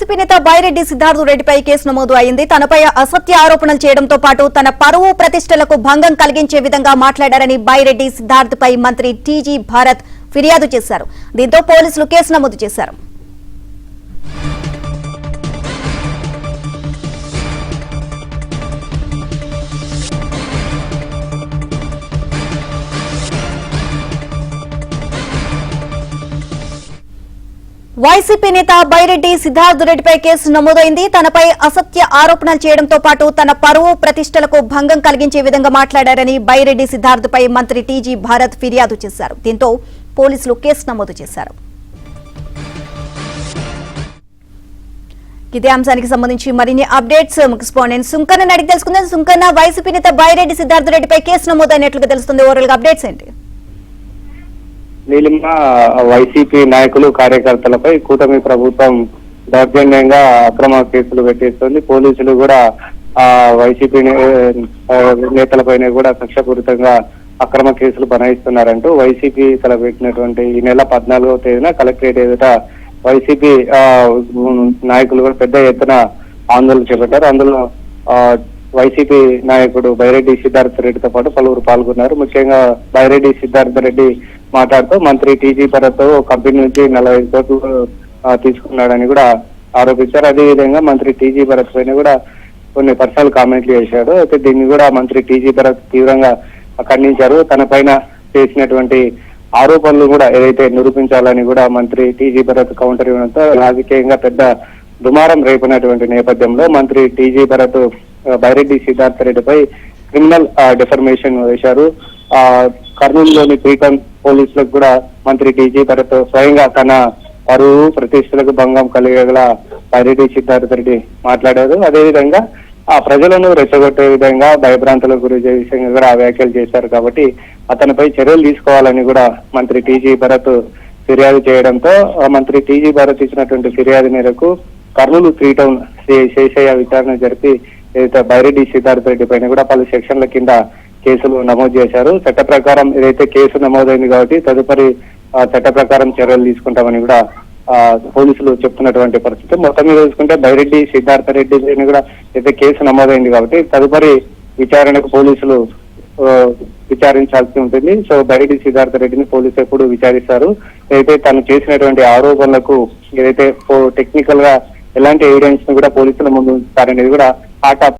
YCP నేత బైరెడ్డి సిద్ధార్థ రెడ్డిపై case నమోదు అయింది. తనపై అసత్య ఆరోపణలు చేయడంతో పాటు తన పరువు ప్రతిష్టలకు భంగం కలిగించే విధంగా మాట్లాడారని బైరెడ్డి సిద్ధార్థపై మంత్రి టీజీ భారత్ ఫిర్యాదు చేశారు. దీంతో పోలీసులు కేసు నమోదు చేశారు. వైసీపీ నేత బైరెడ్డి సిద్ధార్థ రెడ్డిపై కేసు నమోదైంది. తనపై అసత్య ఆరోపణలు చేయడంతో పాటు తన పరువు ప్రతిష్టలకు భంగం కలిగించే విధంగా మాట్లాడారని బైరెడ్డి సిద్ధార్థపై మంత్రి టీజీ భారత్ ఫిర్యాదు చేశారు. దీంతో పోలీసులు కేసు నమోదు చేశారు. ఇదే అంశానికి సంబంధించి మరిన్ని అప్డేట్స్ కరెస్పాండెంట్ సుంకన్న అడిగి తెలుసుకుందాం. సుంకన్న, వైసీపీ నేత బైరెడ్డి సిద్ధార్థ రెడ్డిపై కేసు నమోదైనట్లుగా తెలుస్తుంది. ఓవరాల్ గా అప్డేట్స్ ఏంటి? నీలిమ, వైసీపీ నాయకులు కార్యకర్తలపై కూటమి ప్రభుత్వం దౌర్జన్యంగా అక్రమ కేసులు పెట్టేస్తుంది. పోలీసులు కూడా వైసీపీ నేతలపైన కూడా కక్షపూరితంగా అక్రమ కేసులు బనాయిస్తున్నారంటూ వైసీపీ తలపెట్టినటువంటి ఈ నెల 14వ తేదీన కలెక్టరేట్ ఎదుట వైసీపీ నాయకులు కూడా పెద్ద ఎత్తున ఆందోళన చేపట్టారు. అందులో వైసీపీ నాయకుడు బైరెడ్డి సిద్ధార్థ రెడ్డితో పాటు పలువురు పాల్గొన్నారు. ముఖ్యంగా బైరెడ్డి సిద్ధార్థ రెడ్డి మాట్లాడుతూ మంత్రి టీజీ భరత్ కంపెనీ నుంచి 45 కోట్లు తీసుకున్నాడని కూడా ఆరోపించారు. అదేవిధంగా మంత్రి టీజీ భరత్ పైన కూడా కొన్ని పర్సనల్ కామెంట్లు చేశాడు. అయితే దీన్ని కూడా మంత్రి టీజీ భరత్ తీవ్రంగా ఖండించారు. తన పైన చేసినటువంటి ఆరోపణలు కూడా ఏదైతే నిరూపించాలని కూడా మంత్రి టీజీ భరత్ కౌంటర్ ఇవ్వడంతో రాజకీయంగా పెద్ద దుమారం రేపినటువంటి నేపథ్యంలో మంత్రి టీజీ భరత్ బైరెడ్డి సిద్ధార్థ రెడ్డిపై క్రిమినల్ డిఫర్మేషన్ వేశారు. కర్నూలులోని పీఠం పోలీసులకు కూడా మంత్రి టీజీ భరత్ స్వయంగా తన పరువు ప్రతిష్టలకు భంగం కలిగేలా బైరెడ్డి సిద్ధార్థ రెడ్డి మాట్లాడారు. అదేవిధంగా ప్రజలను రెచ్చగొట్టే విధంగా భయభ్రాంతులకు గురి చేసే విషయంగా కూడా వ్యాఖ్యలు చేశారు. కాబట్టి అతనిపై చర్యలు తీసుకోవాలని కూడా మంత్రి టీజీ భరత్ ఫిర్యాదు చేయడంతో మంత్రి టీజీ భరత్ ఇచ్చినటువంటి ఫిర్యాదు మేరకు కర్నూలు 3 టౌన్ శేషయ్య విచారణ జరిపి ఏదైతే బైరెడ్డి సిద్ధార్థ రెడ్డి పైన కూడా పలు సెక్షన్ల కింద కేసులు నమోదు చేశారు. చట్ట ప్రకారం ఏదైతే కేసు నమోదైంది కాబట్టి తదుపరి చట్ట ప్రకారం చర్యలు తీసుకుంటామని కూడా పోలీసులు చెప్తున్నటువంటి పరిస్థితి. మొత్తం మీద చూసుకుంటే బైరెడ్డి సిద్ధార్థ రెడ్డి పైన కూడా అయితే కేసు నమోదైంది కాబట్టి తదుపరి విచారణకు పోలీసులు విచారించాల్సి ఉంటుంది. సో బైరెడ్డి సిద్ధార్థ రెడ్డిని పోలీసులు ఎప్పుడు విచారిస్తారు. అయితే తను చేసినటువంటి ఆరోపణలకు ఏదైతే టెక్నికల్ గా ఎలాంటి ఎవిడెన్స్ ను కూడా పోలీసుల ముందు ఉంచుతారనేది కూడా పార్ట్ ఆఫ్